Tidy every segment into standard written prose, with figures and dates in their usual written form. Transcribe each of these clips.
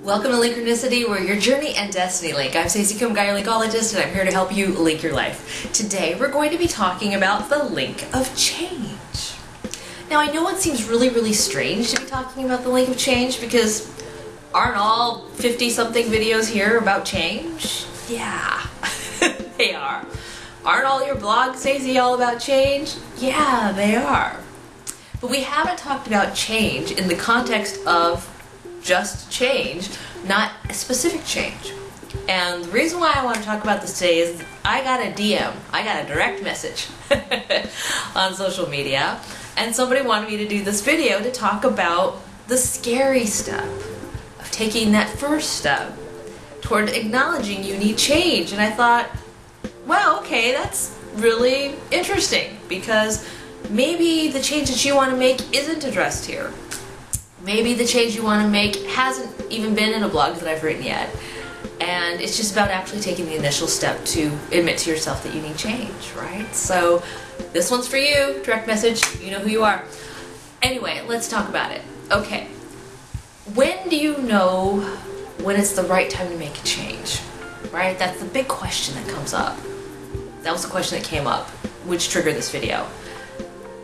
Welcome to Linkronicity, where your journey and destiny link. I'm Stacey, Kumagai, your linkologist, and I'm here to help you link your life. Today, we're going to be talking about the link of change. Now, I know it seems really strange to be talking about the link of change because aren't all 50-something videos here about change? Yeah, they are. Aren't all your blogs, Stacey, all about change? Yeah, they are. But we haven't talked about change in the context of just change, not a specific change. And the reason why I want to talk about this today is I got a DM, I got a direct message on social media, and somebody wanted me to do this video to talk about the scary step of taking that first step toward acknowledging you need change. And I thought, well, okay, that's really interesting because maybe the change that you want to make isn't addressed here. Maybe the change you want to make hasn't even been in a blog that I've written yet. And it's just about actually taking the initial step to admit to yourself that you need change, right? So this one's for you, direct message, you know who you are. Anyway, let's talk about it. Okay, when do you know when it's the right time to make a change, right? That's the big question that comes up. That was the question that came up, which triggered this video.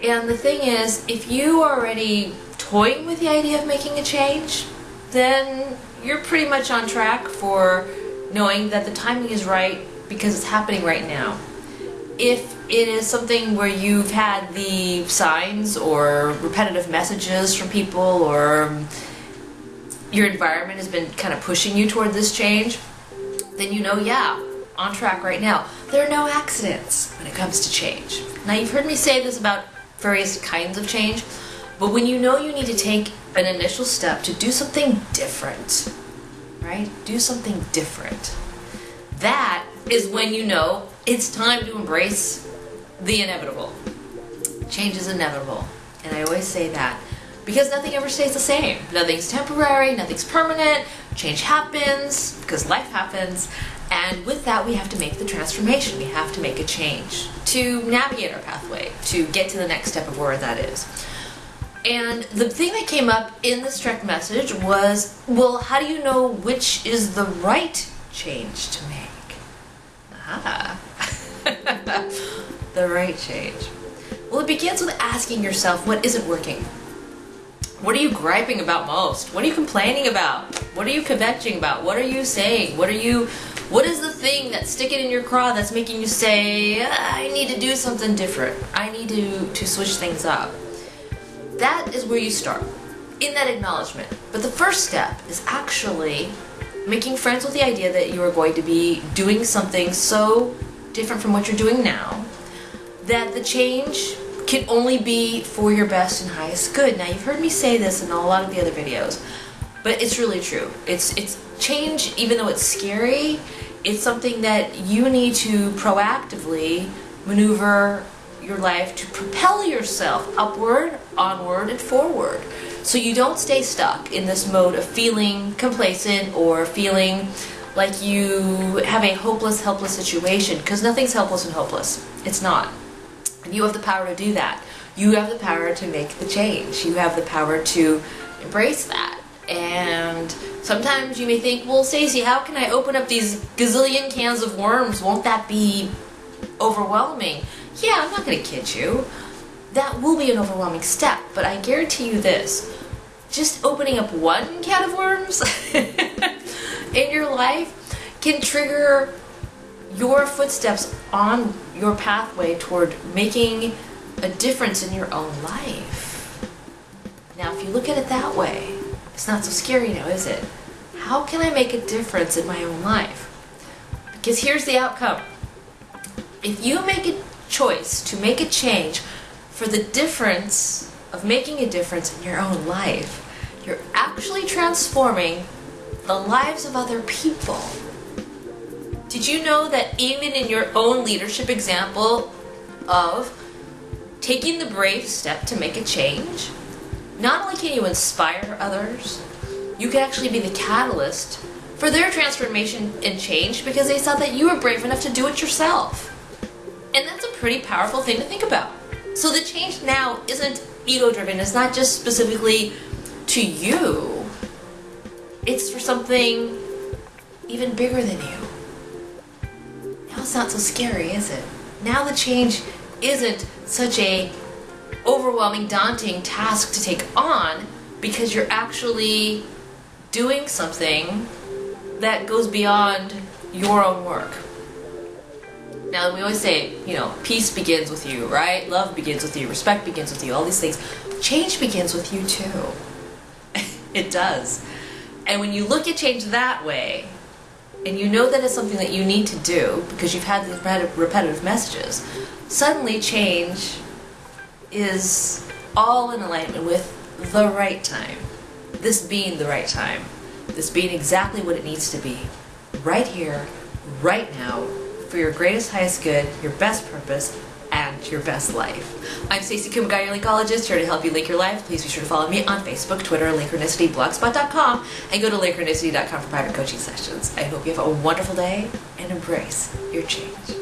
And the thing is, if you are already toying with the idea of making a change, then you're pretty much on track for knowing that the timing is right because it's happening right now. If it is something where you've had the signs or repetitive messages from people, or your environment has been kind of pushing you toward this change, then you know, yeah, on track right now. There are no accidents when it comes to change. Now, you've heard me say this about various kinds of change, but when you know you need to take an initial step to do something different, right? Do something different. That is when you know it's time to embrace the inevitable. Change is inevitable. And I always say that because nothing ever stays the same. Nothing's temporary, nothing's permanent. Change happens because life happens. And with that, we have to make the transformation. We have to make a change to navigate our pathway, to get to the next step of where that is. And the thing that came up in this direct message was, well, how do you know which is the right change to make? Aha. The right change. Well, it begins with asking yourself what isn't working. What are you griping about most? What are you complaining about? What are you kvetching about? What are you saying? What is the thing that's sticking in your craw that's making you say, I need to do something different. I need to switch things up. That is where you start, in that acknowledgement. But the first step is actually making friends with the idea that you are going to be doing something so different from what you're doing now that the change can only be for your best and highest good. Now, you've heard me say this in a lot of the other videos, but it's really true. It's change, even though it's scary, it's something that you need to proactively maneuver your life to propel yourself upward, onward, and forward. So you don't stay stuck in this mode of feeling complacent or feeling like you have a hopeless, helpless situation, because nothing's helpless and hopeless. It's not. And you have the power to do that. You have the power to make the change. You have the power to embrace that. And sometimes you may think, well, Stacey, how can I open up these gazillion cans of worms? Won't that be overwhelming? Yeah, I'm not going to kid you. That will be an overwhelming step, but I guarantee you this. Just opening up one can of worms in your life can trigger your footsteps on your pathway toward making a difference in your own life. Now, if you look at it that way, it's not so scary now, is it? How can I make a difference in my own life? Because here's the outcome. If you make a choice to make a change for the difference of making a difference in your own life, you're actually transforming the lives of other people. Did you know that even in your own leadership example of taking the brave step to make a change, not only can you inspire others, you can actually be the catalyst for their transformation and change because they saw that you were brave enough to do it yourself. And that's a pretty powerful thing to think about. So the change now isn't ego-driven. It's not just specifically to you. it's for something even bigger than you. Now it's not so scary, is it? Now the change isn't such a overwhelming, daunting task to take on because you're actually doing something that goes beyond your own work. Now, we always say, peace begins with you, right? Love begins with you, respect begins with you, all these things. Change begins with you too. It does. And when you look at change that way, and you know that it's something that you need to do because you've had these repetitive messages, suddenly change is all in alignment with the right time. This being the right time. This being exactly what it needs to be. Right here, right now, for your greatest, highest good, your best purpose, and your best life. I'm Stacey Kumagai, your Linkologist, here to help you link your life. Please be sure to follow me on Facebook, Twitter, Linkronicity, blogspot.com, and go to Linkronicity.com for private coaching sessions. I hope you have a wonderful day and embrace your change.